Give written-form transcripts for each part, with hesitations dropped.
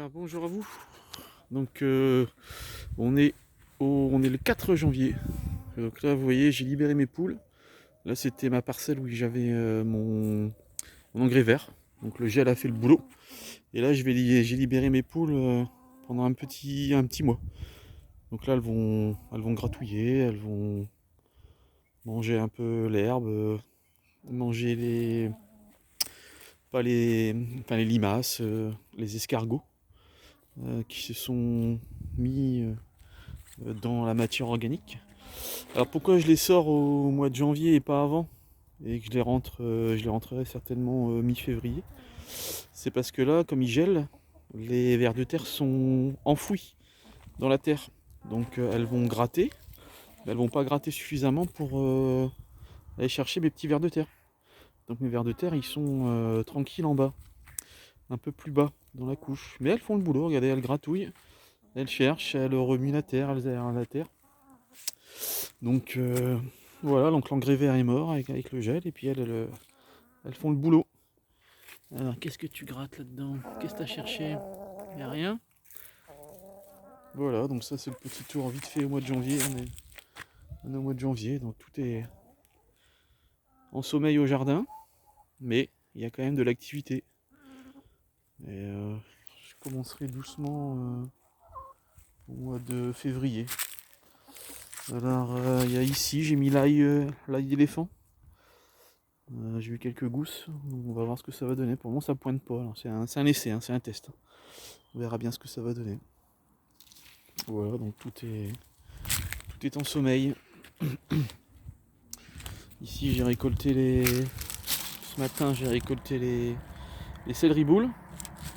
Voilà, bonjour à vous. Donc on est le 4 janvier. Donc là vous voyez j'ai libéré mes poules. Là c'était ma parcelle où j'avais mon engrais vert. Donc le gel a fait le boulot. Et là j'ai libéré mes poules pendant un petit mois. Donc là elles vont gratouiller, elles vont manger un peu l'herbe, manger pas les, enfin, les limaces, les escargots qui se sont mis dans la matière organique. Alors pourquoi je les sors au mois de janvier et pas avant, et que je les rentrerai certainement mi-février, c'est parce que là, comme ils gèlent, les vers de terre sont enfouis dans la terre. Donc elles vont gratter, mais elles vont pas gratter suffisamment pour aller chercher mes petits vers de terre. Donc mes vers de terre, ils sont tranquilles en bas, un peu plus bas dans la couche. Mais elles font le boulot, regardez, elles gratouillent, elles cherchent, elles remuent la terre, elles aèrent la terre. Donc voilà, donc l'engrais vert est mort avec le gel, et puis elles font le boulot. Alors qu'est-ce que tu grattes là-dedans? Qu'est-ce que tu as cherché? Il n'y a rien. Voilà, donc ça c'est le petit tour vite fait au mois de janvier. On est au mois de janvier, donc tout est en sommeil au jardin, mais il y a quand même de l'activité. Et je commencerai doucement au mois de février. Alors il y a ici, j'ai mis l'ail d'éléphant. J'ai eu quelques gousses, donc on va voir ce que ça va donner. Pour le moment ça pointe pas, c'est un essai, hein, c'est un test. On verra bien ce que ça va donner. Voilà, donc tout est en sommeil. Ici j'ai récolté ce matin j'ai récolté les céleri boules.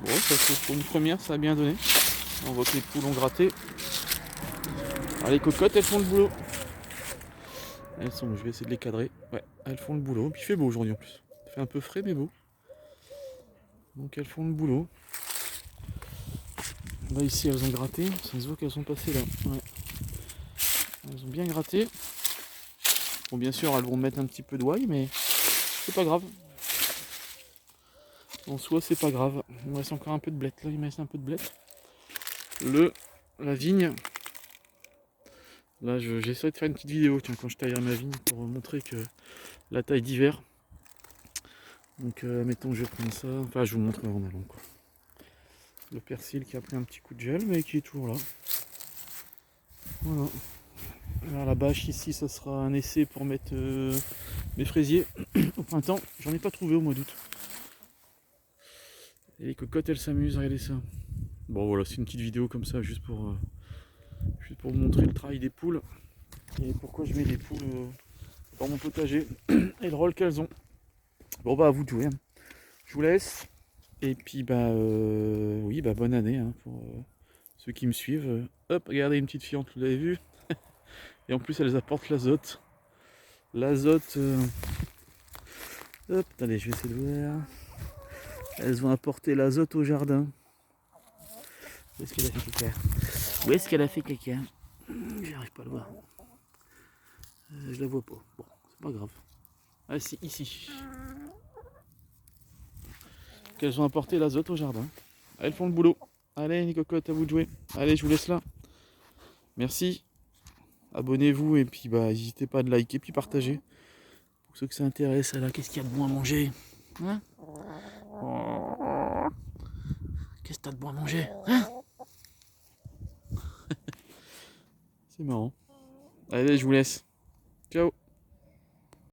Bon, ça c'est pour une première, ça a bien donné. On voit que les poules ont gratté. Alors les cocottes elles font le boulot. Je vais essayer de les cadrer. Ouais, elles font le boulot. Puis il fait beau aujourd'hui en plus. Il fait un peu frais mais beau. Donc elles font le boulot. Là ici elles ont gratté. Ça se voit qu'elles sont passées là. Ouais. Elles ont bien gratté. Bon bien sûr elles vont mettre un petit peu d'ouaille mais c'est pas grave. En soi c'est pas grave. Il me reste encore un peu de blette. Là il me reste un peu de blette. La vigne. Là j'essaie de faire une petite vidéo tiens, quand je taillerai ma vigne pour montrer que la taille d'hiver. Donc mettons je vais prendre ça. Enfin je vous montrerai en allant quoi. Le persil qui a pris un petit coup de gel mais qui est toujours là. Voilà. Alors la bâche ici ça sera un essai pour mettre mes fraisiers au printemps. J'en ai pas trouvé au mois d'août. Et les cocottes elles s'amusent, regardez ça. Bon voilà, c'est une petite vidéo comme ça juste pour vous montrer le travail des poules. Et pourquoi je mets des poules dans mon potager et le rôle qu'elles ont. Bon bah à vous de jouer. Hein. Je vous laisse. Et puis oui bonne année hein, pour ceux qui me suivent. Hop, regardez une petite fiente, vous l'avez vu. Et en plus elles apportent l'azote. L'azote. Hop, attendez, je vais essayer de voir. Elles vont apporter l'azote au jardin. Où est-ce qu'elle a fait caca? Où est-ce qu'elle a fait caca? J'arrive pas à le voir. Je la vois pas. Bon, c'est pas grave. Ah si, ici. Qu'elles ont apporté l'azote au jardin. Elles font le boulot. Allez les cocottes, à vous de jouer. Allez, je vous laisse là. Merci. Abonnez-vous et puis n'hésitez pas à liker puis partager. Pour ceux que ça intéresse, là, qu'est-ce qu'il y a de bon à manger? Hein? Qu'est-ce que t'as de bon à manger? Hein? C'est marrant. Allez, je vous laisse. Ciao.